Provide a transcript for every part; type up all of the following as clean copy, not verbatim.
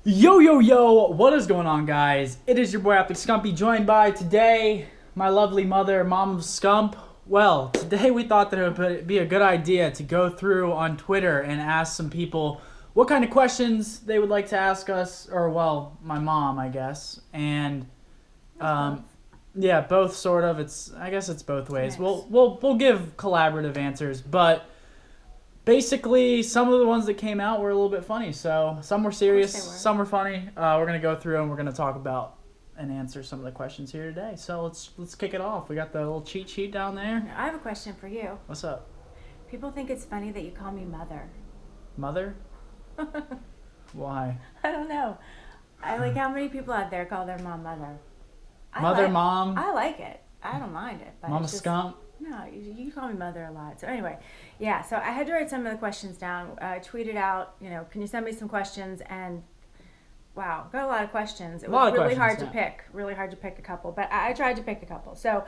Yo, yo, yo, what is going on, guys? It is your boy, Scumpy, joined by today my lovely mother, Mom of Scump. Well, today we thought that it would be a good idea to go through on Twitter and ask some people what kind of questions they would like to ask us, or, well, my mom, I guess. And, yeah, both sort of. I guess it's both ways. We'll give collaborative answers, but basically, some of the ones that came out were a little bit funny. So some were serious, some were funny. We're gonna go through and we're gonna talk about and answer some of the questions here today. So let's kick it off. We got the little cheat sheet down there. I have a question for you. What's up? People think it's funny that you call me mother. Mother? Why? I don't know. I like how many people out there call their mom mother. Mom. I like it. I don't mind it. But Mama Scump. No, you call me mother a lot. So anyway, yeah. So I had to write some of the questions down. I tweeted out, can you send me some questions? And wow, got a lot of questions. It was really hard to pick. Really hard to pick a couple, but I tried to pick a couple. So,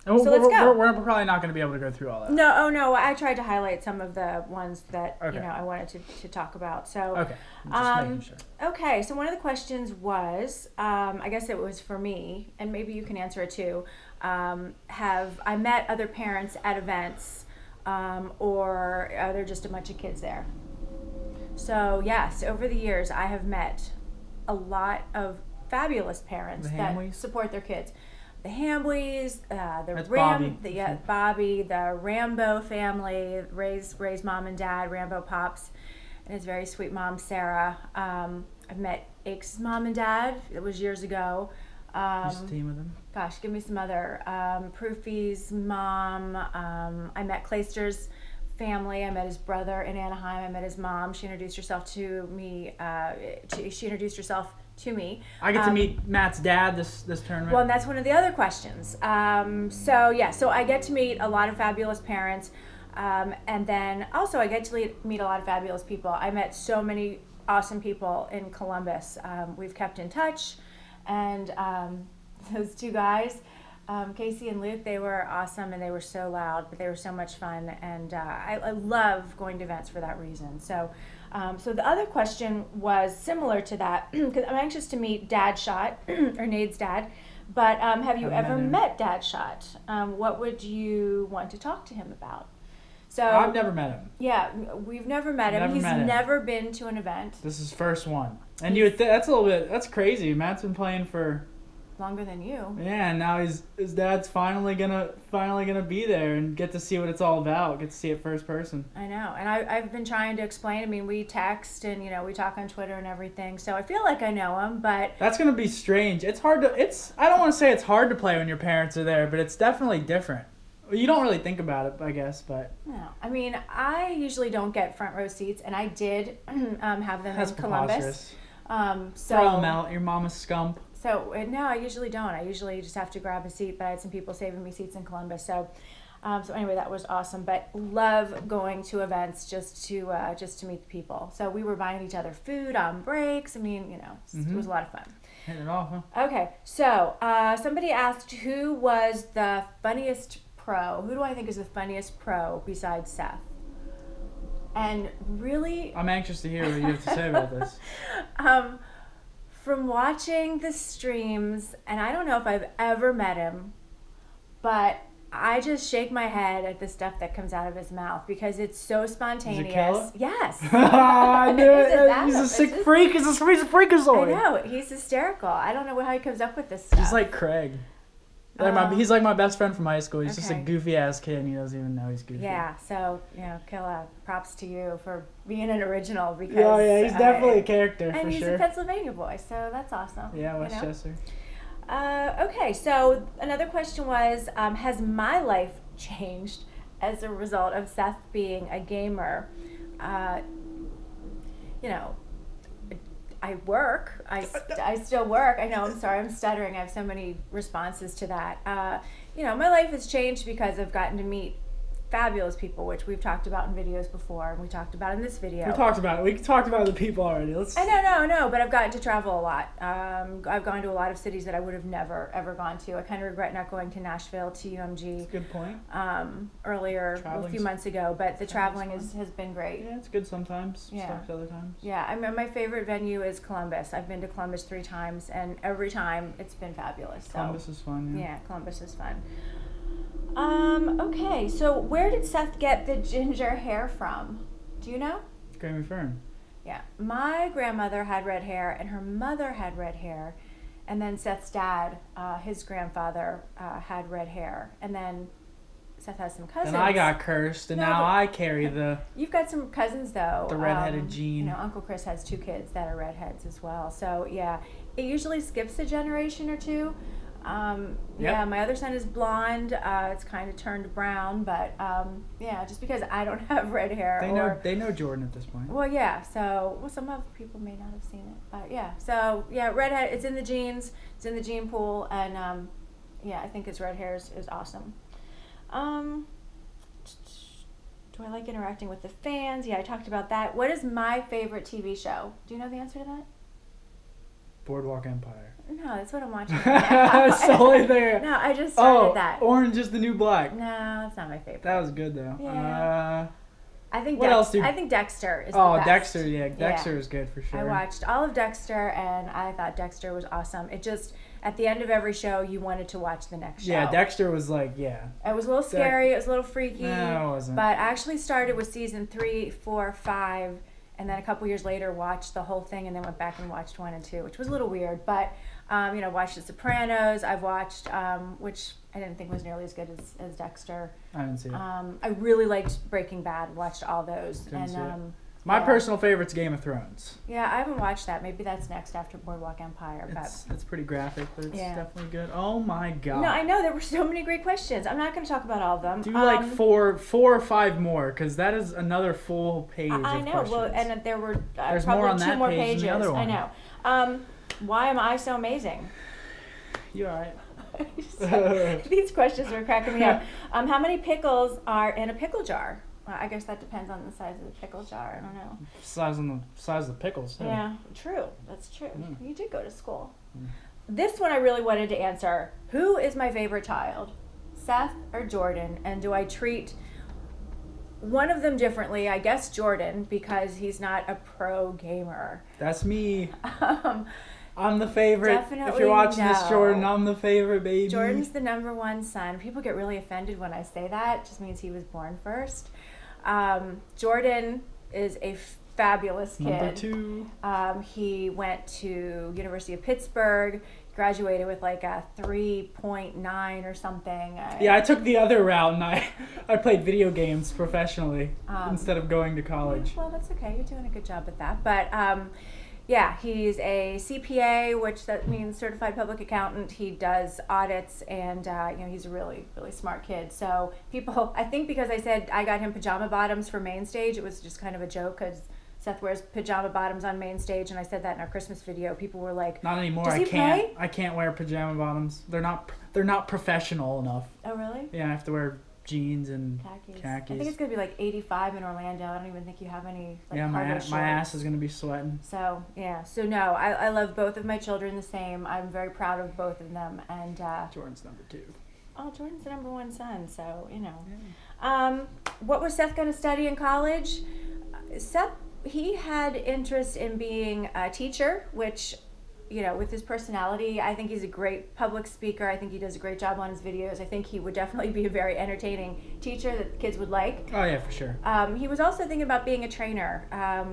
let's go. We're probably not going to be able to go through all that. No. I tried to highlight some of the ones that I wanted to talk about. So okay, just making sure. Okay, so one of the questions was, I guess it was for me, and maybe you can answer it too. Have I met other parents at events, or are there just a bunch of kids there? So yes, over the years I have met a lot of fabulous parents that support their kids. The Hambleys, Bobby, the Rambo family, Ray's mom and dad, Rambo pops, and his very sweet mom, Sarah. I've met Ake's mom and dad. It was years ago. Used to team with them. Gosh, give me some other. Proofy's mom. I met Clayster's family. I met his brother in Anaheim. I met his mom. She introduced herself to me. I get to meet Matt's dad this tournament. Well, and that's one of the other questions. So I get to meet a lot of fabulous parents, and then also I get to meet a lot of fabulous people. I met so many awesome people in Columbus. We've kept in touch, and those two guys, Casey and Luke, they were awesome, and they were so loud, but they were so much fun, and I love going to events for that reason. So the other question was similar to that, because I'm anxious to meet Dad Shot, or Nade's dad, but have you ever met Dad Shot? What would you want to talk to him about? So I've never met him. Yeah, we've never met him. He's never been to an event. This is his first one. And that's crazy. Matt's been playing for longer than you. Yeah, and now his dad's finally gonna be there and get to see what it's all about. Get to see it first person. I know, and I've been trying to explain. I mean, we text and we talk on Twitter and everything, so I feel like I know him. But that's gonna be strange. I don't want to say it's hard to play when your parents are there, but it's definitely different. You don't really think about it, I guess, but no. I mean, I usually don't get front row seats, and I did have them in Columbus. Throw them out. Your mama's scump. So no, I usually don't. I usually just have to grab a seat, but I had some people saving me seats in Columbus. So anyway, that was awesome. But love going to events just to meet the people. So we were buying each other food on breaks. I mean, it was a lot of fun. Hit it off, huh? Okay, so somebody asked who was the funniest pro. Who do I think is the funniest pro besides Seth? And really, I'm anxious to hear what you have to say about this. From watching the streams, and I don't know if I've ever met him, but I just shake my head at the stuff that comes out of his mouth because it's so spontaneous. Yes. I knew it. He's a sick freak. He's a freakazoid. I know. He's hysterical. I don't know how he comes up with this stuff. He's like Craig. He's like my best friend from high school. He's just a goofy ass kid, and he doesn't even know he's goofy. Yeah, so Killa, props to you for being an original because he's definitely a character and for he's sure. a Pennsylvania boy, so that's awesome. Yeah, Westchester. Okay, so another question was, has my life changed as a result of Seth being a gamer? I work. I still work. I know. I'm sorry. I'm stuttering. I have so many responses to that. My life has changed because I've gotten to meet fabulous people, which we've talked about in videos before, and we talked about in this video. We talked about the people already. I know, but I've gotten to travel a lot. I've gone to a lot of cities that I would have never ever gone to. I kind of regret not going to Nashville, to UMG. That's a good point. Earlier, a few months ago, but the traveling has been great. Yeah, it's good sometimes. Yeah. Sucks other times. Yeah, I mean, my favorite venue is Columbus. I've been to Columbus 3 times, and every time it's been fabulous. So. Columbus is fun. Yeah, Columbus is fun. Okay, so where did Seth get the ginger hair from? Do you know? Grammy Fern. Yeah, my grandmother had red hair, and her mother had red hair, and then Seth's dad, his grandfather, had red hair, and then Seth has some cousins. And I got cursed, and now I carry the... You've got some cousins, though. The redheaded gene. You know, Uncle Chris has 2 kids that are redheads as well. So, yeah, it usually skips a generation or 2. Yeah, my other son is blonde. It's kind of turned brown, but yeah, just because I don't have red hair. They know Jordan at this point. Well, yeah. So, some other people may not have seen it, but yeah. So, yeah, redhead. It's in the genes. It's in the gene pool, and yeah, I think his red hair is awesome. Do I like interacting with the fans? Yeah, I talked about that. What is my favorite TV show? Do you know the answer to that? Boardwalk Empire. No, that's what I'm watching right now. I was solely there. No, I just started that. Orange is the New Black. No, that's not my favorite. That was good, though. Yeah. I think what else? I think Dexter is the best. Dexter, yeah. Dexter is good for sure. I watched all of Dexter, and I thought Dexter was awesome. It just, at the end of every show, you wanted to watch the next show. Yeah, Dexter was like, yeah. It was a little scary. It was a little freaky. No, it wasn't. But I actually started with season 3, 4, 5, and then a couple years later watched the whole thing, and then went back and watched 1 and 2, which was a little weird. But, you know, watched The Sopranos. I've watched, which I didn't think was nearly as good as Dexter. I didn't see it. I really liked Breaking Bad. Watched all those. My personal favorite's Game of Thrones. Yeah, I haven't watched that. Maybe that's next after Boardwalk Empire. It's pretty graphic, but it's definitely good. Oh my god. No, I know there were so many great questions. I'm not going to talk about all of them. Do like four or 5 more, because that is another full page. I know. Questions. Well, and there were There's probably more on 2 that more page pages. than the other one. I know. Why am I so amazing? You alright? These questions are cracking me up. How many pickles are in a pickle jar? Well, I guess that depends on the size of the pickle jar. I don't know. Size of the pickles, too. Yeah, true. That's true. You did go to school. This one I really wanted to answer. Who is my favorite child? Seth or Jordan? And do I treat one of them differently? I guess Jordan, because he's not a pro gamer. That's me. I'm the favorite. Definitely. If you're watching this, Jordan, I'm the favorite, baby. Jordan's the #1 son. People get really offended when I say that. It just means he was born first. Jordan is a fabulous kid. #2. He went to University of Pittsburgh, graduated with like a 3.9 or something. Yeah, I took the other route, and I played video games professionally instead of going to college. Well, that's okay. You're doing a good job at that. But yeah, he's a CPA, which that means Certified Public Accountant. He does audits, and you know, he's a really, really smart kid. So people, I think because I said I got him pajama bottoms for main stage, it was just kind of a joke because Seth wears pajama bottoms on main stage, and I said that in our Christmas video. People were like, "Not anymore. Does he play? I can't wear pajama bottoms. They're not professional enough." Oh, really? Yeah, I have to wear jeans and khakis. I think it's gonna be like 85 in Orlando. I don't even think you have any like my ass is gonna be sweating. So yeah, so no, I love both of my children the same. I'm very proud of both of them, and Jordan's #2. Oh, Jordan's the #1 son, so you know. Yeah. What was Seth gonna study in college? Seth, he had interest in being a teacher, which, you know, with his personality, I think he's a great public speaker. I think he does a great job on his videos. I think he would definitely be a very entertaining teacher that the kids would like. Oh, yeah, for sure. He was also thinking about being a trainer.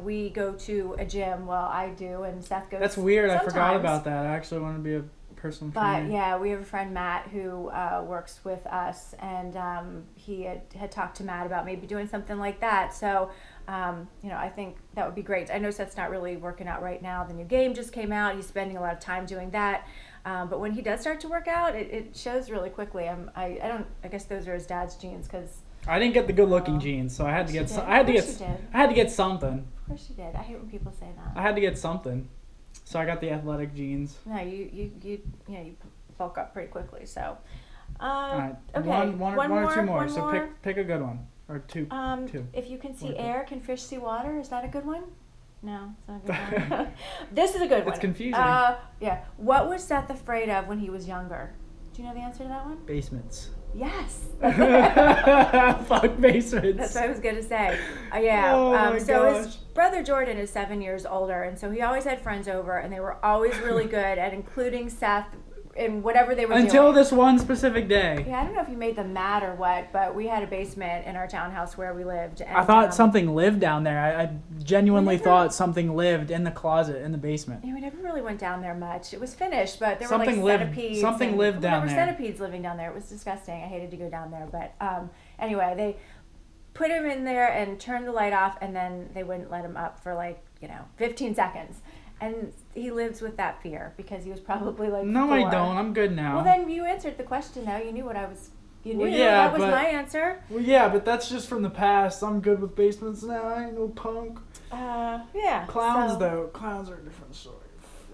We go to a gym. Well, I do, and Seth goes. That's weird. Sometimes. I forgot about that. I actually want to be a personal trainer. But yeah, we have a friend, Matt, who works with us, and he had talked to Matt about maybe doing something like that. So, you know, I think that would be great. I know Seth's not really working out right now. The new game just came out. He's spending a lot of time doing that. But when he does start to work out, it shows really quickly. I guess those are his dad's genes, because I didn't get the good-looking genes, so I had to get I had to get something. Of course you did. I hate when people say that. I had to get something. So I got the athletic genes. No, you bulk up pretty quickly. So, all right. okay. One or two more. So pick a good one. Or two? Two. If you can see What? air, can fish see water? Is that a good one? No, it's not a good one. This is a good one. It's confusing. Yeah. What was Seth afraid of when he was younger? Do you know the answer to that one? Basements. Yes. Fuck basements. That's what I was gonna say. Yeah. Oh my so his gosh. brother Jordan is 7 years older, and so he always had friends over, and they were always really good at including Seth in whatever they were doing. Until this one specific day. Yeah, I don't know if you made them mad or what, but we had a basement in our townhouse where we lived. And, I thought something lived down there. I genuinely never- thought something lived in the closet in the basement. Yeah, we never really went down there much. It was finished, but there Something were like lived- centipedes. something and, lived down there. there. There were centipedes living down there. It was disgusting. I hated to go down there, but anyway, they put him in there and turned the light off, and then they wouldn't let him up for 15 seconds. And he lives with that fear because he was probably like No, 4. I don't. I'm good now. Well, then you answered the question though. You knew what I was. You knew Well, yeah, that was but- my answer. Well, yeah, but that's just from the past. I'm good with basements now. I ain't no punk. Yeah. Clowns, so, though. Clowns are a different story.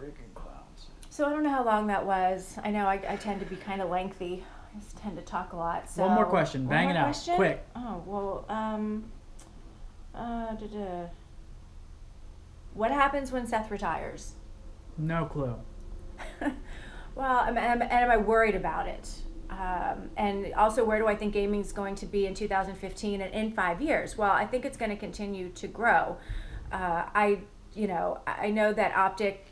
Freaking clowns. So I don't know how long that was. I know I tend to be kind of lengthy. I just tend to talk a lot. So One more question. One Bang more it out. question? Quick. Oh well. What happens when Seth retires? No clue. Well, am I worried about it? And also, where do I think gaming is going to be in 2015 and in 5 years? Well, I think it's going to continue to grow. I know that Optic,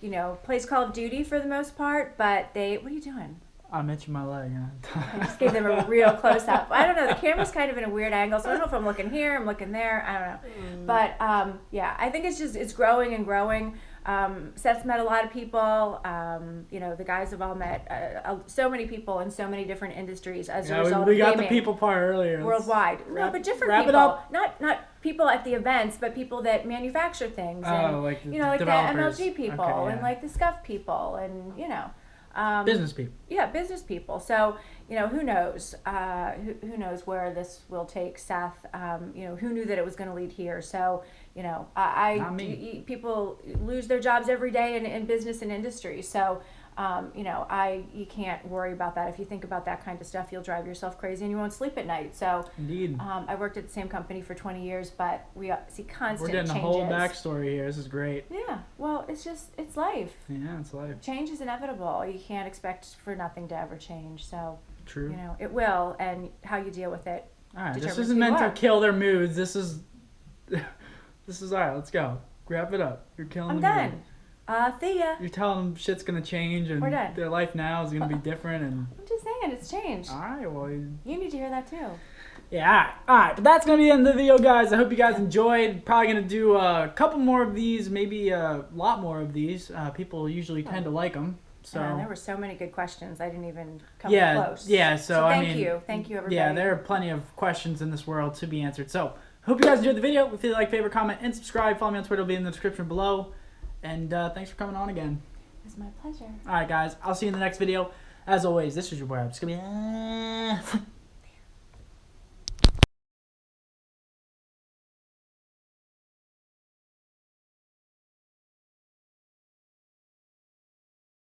plays Call of Duty for the most part, but what are you doing? I'm itching my leg. I just gave them a real close up. I don't know. The camera's kind of in a weird angle, so I don't know if I'm looking here, I'm looking there. I don't know. But I think it's growing and growing. Seth's met a lot of people. The guys have all met so many people in so many different industries as a result we of got gaming the people part earlier. worldwide. wrap- But different wrap it people. up. Not people at the events, but people that manufacture things. Oh, And, like the like the developers. MLG people Okay, and yeah. like the Scuf people and Business people. Yeah, business people. So, who knows? Who knows where this will take Seth? Who knew that it was going to lead here? So, Not me. people lose their jobs every day in business and industry. So, you can't worry about that. If you think about that kind of stuff, you'll drive yourself crazy and you won't sleep at night. So, Indeed. I worked at the same company for 20 years, but we see constant We're getting changes. a whole backstory here. This is great. Yeah, well, it's life. Yeah, it's life. Change is inevitable. You can't expect for nothing to ever change. So, True. it will, and how you deal with it. All right, this determines isn't who you meant to are. kill their moods. This is all right. Let's go. Wrap it up. You're killing I'm the mood. done. See ya. You're telling them shit's gonna change and We're done. their life now is gonna be different and. I'm just saying, it's changed. All right, well. You need to hear that too. Yeah, all right. But that's gonna be the end of the video, guys. I hope you guys enjoyed. Probably gonna do a couple more of these, maybe a lot more of these. People usually tend to like them. So There were so many good questions. I didn't even come yeah, close. yeah. So I mean, thank you, everybody. yeah, there are plenty of questions in this world to be answered. So hope you guys enjoyed the video. If you like, favorite, comment, and subscribe. Follow me on Twitter. It'll be in the description below. And thanks for coming on again. It was my pleasure. All right, guys. I'll see you in the next video. As always, this is your boy. I'm just gonna be.